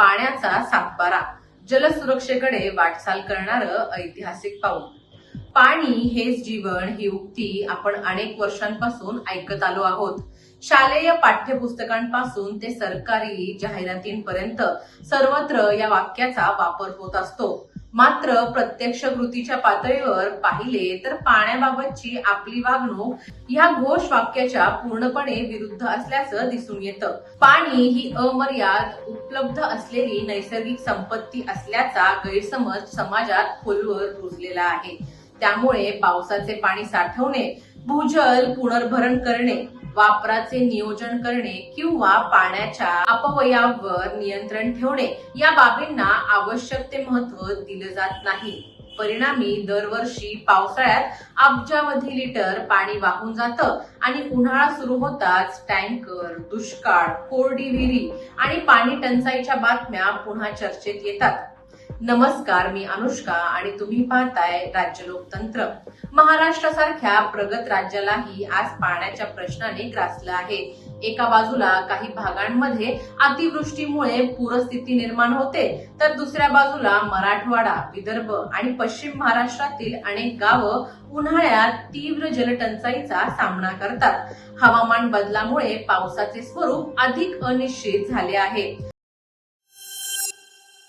पाण्याचा सातबारा, जलसुरक्षेकडे वाटचाल करणारं ऐतिहासिक पाऊल. पाणी हेच जीवन ही उक्ती आपण अनेक वर्षांपासून ऐकत आलो आहोत. शालेय पाठ्यपुस्तकांपासून ते सरकारी जाहिरातींपर्यंत सर्वत्र या वाक्याचा वापर होत असतो. मात्र प्रत्यक्ष कृतीच्या पातळीवर पाहिले तर पाण्याबाबतची आपली वागणूक ह्या घोष वाक्याच्या पूर्णपणे विरुद्ध असल्याचं दिसून येतं. पाणी ही अमर्याद उपलब्ध असलेली नैसर्गिक संपत्ती असल्याचा गैरसमज समाजात खोलवर रुजलेला आहे. त्यामुळे पावसाचे पाणी साठवणे, भूजल पुनर्भरण करणे, वापराचे नियोजन करणे किंवा पाण्याच्या अपव्ययावर नियंत्रण ठेवणे या बाबींना आवश्यक ते महत्त्व दिलं जात नाही. परिणामी दरवर्षी पावसाळ्यात अब्जावधी लिटर पाणी वाहून जातं आणि उन्हाळा सुरू होताच टँकर, दुष्काळ, कोरडी विहिरी आणि पाणी टंचाईच्या बातम्या पुन्हा चर्चेत येतात. नमस्कार, मी अनुष्का आणि तुम्ही पाहताय राज्य लोकतंत्र. महाराष्ट्रासारख्या प्रगत राज्यालाही आज पाण्याच्या प्रश्नाने ग्रासलं आहे. एका बाजूला काही भागांमध्ये अतिवृष्टीमुळे पूरस्थिती निर्माण होते, तर दुसऱ्या बाजूला मराठवाडा, विदर्भ आणि पश्चिम महाराष्ट्रातील अनेक गावं उन्हाळ्यात तीव्र जलटंचाईचा सामना करतात. हवामान बदलामुळे पावसाचे स्वरूप अधिक अनिश्चित झाले आहे.